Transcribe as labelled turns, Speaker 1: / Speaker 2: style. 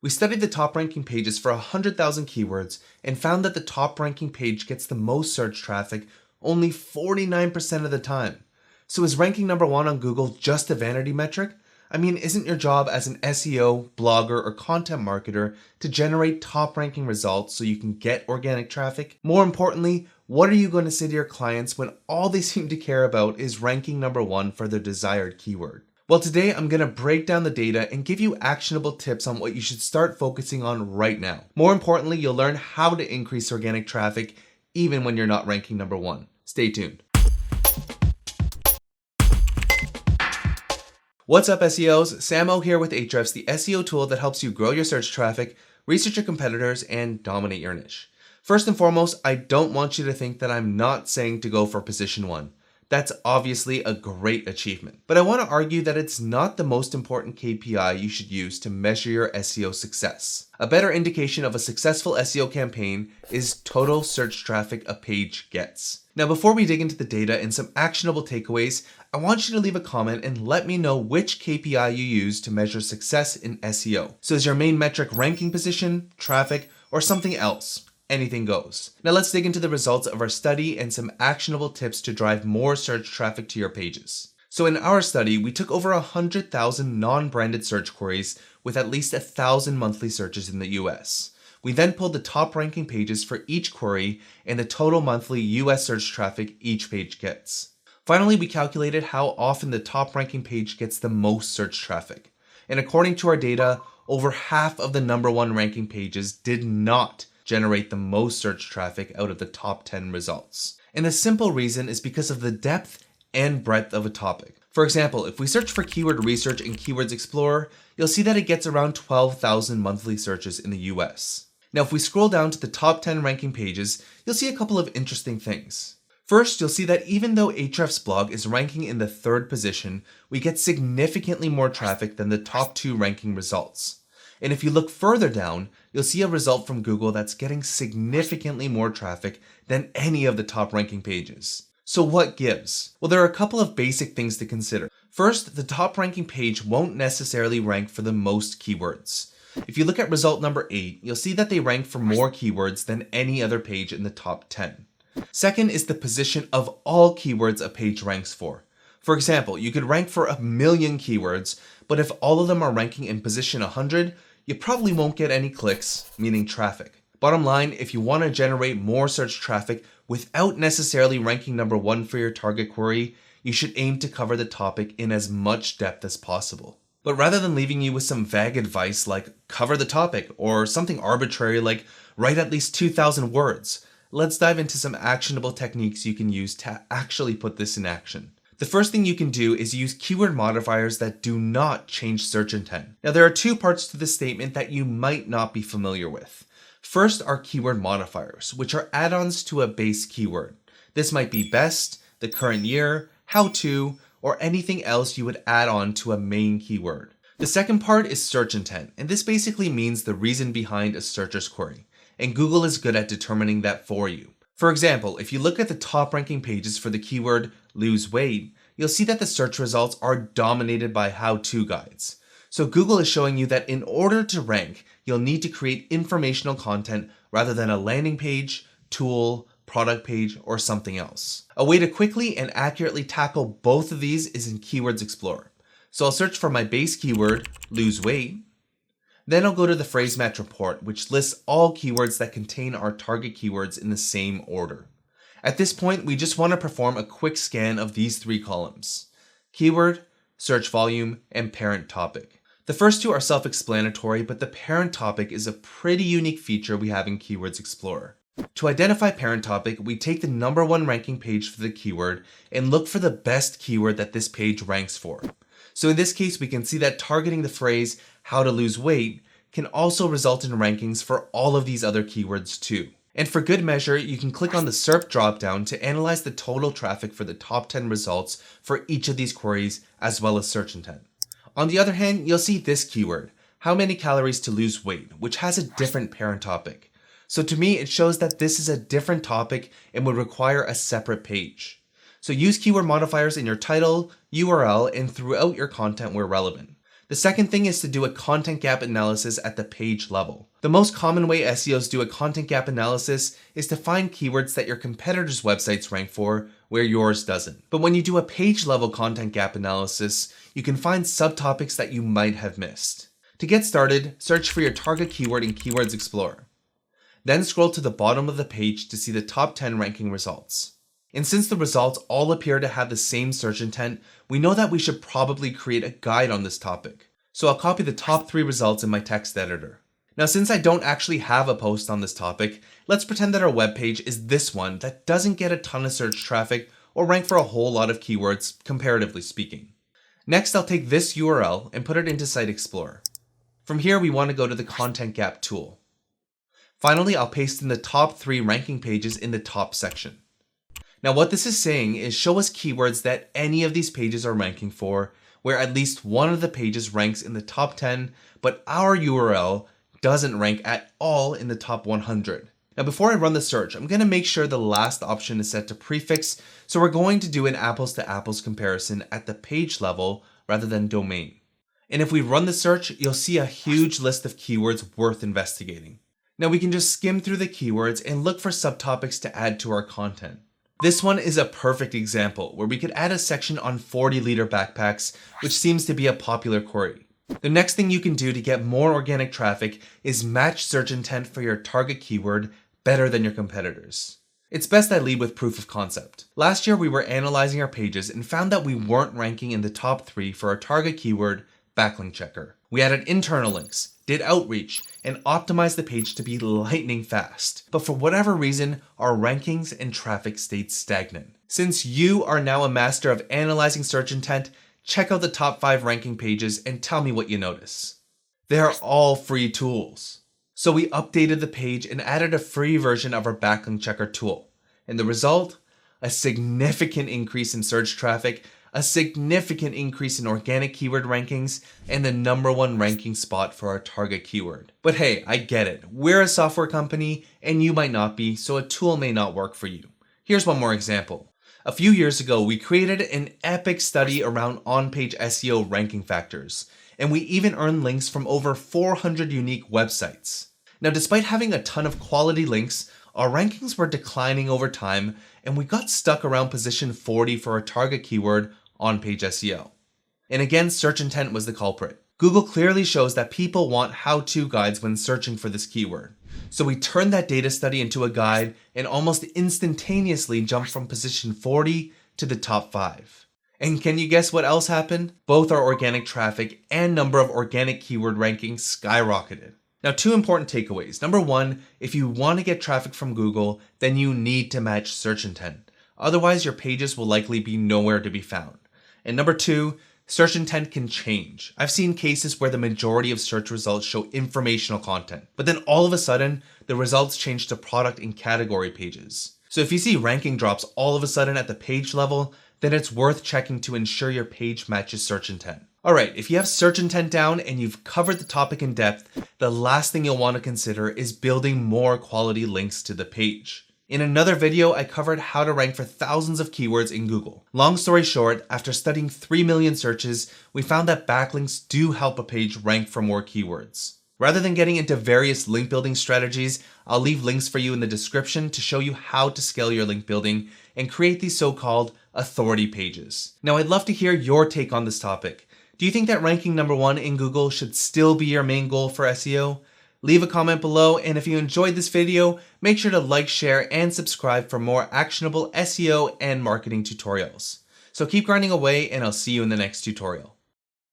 Speaker 1: We studied the top ranking pages for 100,000 keywords and found that the top ranking page gets the most search traffic only 49% of the time. So is ranking number 1 on Google just a vanity metric? I mean, isn't your job as an SEO, blogger, or content marketer to generate top ranking results so you can get organic traffic? More importantly, what are you going to say to your clients when all they seem to care about is ranking number 1 for their desired keyword? Well, today I'm going to break down the data and give you actionable tips on what you should start focusing on right now. More importantly, you'll learn how to increase organic traffic even when you're not ranking number 1. Stay tuned. What's up, SEOs? Samo here with Ahrefs, the SEO tool that helps you grow your search traffic, research your competitors, and dominate your niche. First and foremost, I don't want you to think that I'm not saying to go for position 1. That's obviously a great achievement. But I want to argue that it's not the most important KPI you should use to measure your SEO success. A better indication of a successful SEO campaign is total search traffic a page gets. Now, before we dig into the data and some actionable takeaways, I want you to leave a comment and let me know which KPI you use to measure success in SEO. So is your main metric ranking position, traffic, or something else? Anything goes. Now let's dig into the results of our study and some actionable tips to drive more search traffic to your pages. So in our study, we took over 100,000 non-branded search queries with at least 1,000 monthly searches in the US. We then pulled the top ranking pages for each query and the total monthly US search traffic each page gets. Finally, we calculated how often the top ranking page gets the most search traffic. And according to our data, over half of the number 1 ranking pages did not generate the most search traffic out of the top 10 results. And the simple reason is because of the depth and breadth of a topic. For example, if we search for keyword research in Keywords Explorer, you'll see that it gets around 12,000 monthly searches in the US. Now, if we scroll down to the top 10 ranking pages, you'll see a couple of interesting things. First, you'll see that even though Ahrefs' blog is ranking in the 3rd position, we get significantly more traffic than the top 2 ranking results. And if you look further down, you'll see a result from Google that's getting significantly more traffic than any of the top ranking pages. So what gives? Well, there are a couple of basic things to consider. First, the top ranking page won't necessarily rank for the most keywords. If you look at result number 8, you'll see that they rank for more keywords than any other page in the top 10. Second is the position of all keywords a page ranks for. For example, you could rank for 1 million keywords, but if all of them are ranking in position 100, you probably won't get any clicks, meaning traffic. Bottom line, if you want to generate more search traffic without necessarily ranking number 1 for your target query, you should aim to cover the topic in as much depth as possible. But rather than leaving you with some vague advice like cover the topic or something arbitrary like write at least 2,000 words, let's dive into some actionable techniques you can use to actually put this in action. The first thing you can do is use keyword modifiers that do not change search intent. Now, there are 2 parts to this statement that you might not be familiar with. First are keyword modifiers, which are add-ons to a base keyword. This might be best, the current year, how to, or anything else you would add on to a main keyword. The second part is search intent, and this basically means the reason behind a searcher's query, and Google is good at determining that for you. For example, if you look at the top ranking pages for the keyword lose weight, you'll see that the search results are dominated by how-to guides. So Google is showing you that in order to rank, you'll need to create informational content rather than a landing page, tool, product page, or something else. A way to quickly and accurately tackle both of these is in Keywords Explorer. So I'll search for my base keyword, lose weight. Then I'll go to the phrase match report, which lists all keywords that contain our target keywords in the same order. At this point, we just want to perform a quick scan of these 3 columns: keyword, search volume, and parent topic. The first 2 are self-explanatory, but the parent topic is a pretty unique feature we have in Keywords Explorer. To identify parent topic, we take the number 1 ranking page for the keyword and look for the best keyword that this page ranks for. So in this case, we can see that targeting the phrase how to lose weight can also result in rankings for all of these other keywords too. And for good measure, you can click on the SERP dropdown to analyze the total traffic for the top 10 results for each of these queries, as well as search intent. On the other hand, you'll see this keyword, how many calories to lose weight, which has a different parent topic. So to me, it shows that this is a different topic and would require a separate page. So use keyword modifiers in your title, URL, and throughout your content where relevant. The second thing is to do a content gap analysis at the page level. The most common way SEOs do a content gap analysis is to find keywords that your competitors' websites rank for where yours doesn't. But when you do a page level content gap analysis, you can find subtopics that you might have missed. To get started, search for your target keyword in Keywords Explorer. Then scroll to the bottom of the page to see the top 10 ranking results. And since the results all appear to have the same search intent, we know that we should probably create a guide on this topic. So I'll copy the top 3 results in my text editor. Now, since I don't actually have a post on this topic, let's pretend that our webpage is this one that doesn't get a ton of search traffic or rank for a whole lot of keywords, comparatively speaking. Next, I'll take this URL and put it into Site Explorer. From here, we want to go to the Content Gap tool. Finally, I'll paste in the top 3 ranking pages in the top section. Now, what this is saying is show us keywords that any of these pages are ranking for, where at least one of the pages ranks in the top 10, but our URL doesn't rank at all in the top 100. Now, before I run the search, I'm going to make sure the last option is set to prefix, so we're going to do an apples to apples comparison at the page level rather than domain. And if we run the search, you'll see a huge list of keywords worth investigating. Now, we can just skim through the keywords and look for subtopics to add to our content. This one is a perfect example where we could add a section on 40-liter backpacks, which seems to be a popular query. The next thing you can do to get more organic traffic is match search intent for your target keyword better than your competitors. It's best I lead with proof of concept. Last year, we were analyzing our pages and found that we weren't ranking in the top 3 for our target keyword, backlink checker. We added internal links, did outreach, and optimized the page to be lightning fast. But for whatever reason, our rankings and traffic stayed stagnant. Since you are now a master of analyzing search intent, check out the top 5 ranking pages and tell me what you notice. They are all free tools. So we updated the page and added a free version of our backlink checker tool. And the result? A significant increase in search traffic, a significant increase in organic keyword rankings, and the #1 ranking spot for our target keyword. But hey, I get it. We're a software company and you might not be, so a tool may not work for you. Here's one more example. A few years ago, we created an epic study around on-page SEO ranking factors, and we even earned links from over 400 unique websites. Now, despite having a ton of quality links, our rankings were declining over time, and we got stuck around position 40 for our target keyword, on-page SEO. And again, search intent was the culprit. Google clearly shows that people want how-to guides when searching for this keyword. So we turned that data study into a guide and almost instantaneously jumped from position 40 to the top 5. And can you guess what else happened? Both our organic traffic and number of organic keyword rankings skyrocketed. Now, 2 important takeaways. #1, if you want to get traffic from Google, then you need to match search intent. Otherwise, your pages will likely be nowhere to be found. And #2, search intent can change. I've seen cases where the majority of search results show informational content, but then all of a sudden, the results change to product and category pages. So if you see ranking drops all of a sudden at the page level, then it's worth checking to ensure your page matches search intent. Alright, if you have search intent down and you've covered the topic in depth, the last thing you'll want to consider is building more quality links to the page. In another video, I covered how to rank for thousands of keywords in Google. Long story short, after studying 3 million searches, we found that backlinks do help a page rank for more keywords. Rather than getting into various link building strategies, I'll leave links for you in the description to show you how to scale your link building and create these so-called authority pages. Now, I'd love to hear your take on this topic. Do you think that ranking #1 in Google should still be your main goal for SEO? Leave a comment below, and if you enjoyed this video, make sure to like, share, and subscribe for more actionable SEO and marketing tutorials. So keep grinding away, and I'll see you in the next tutorial.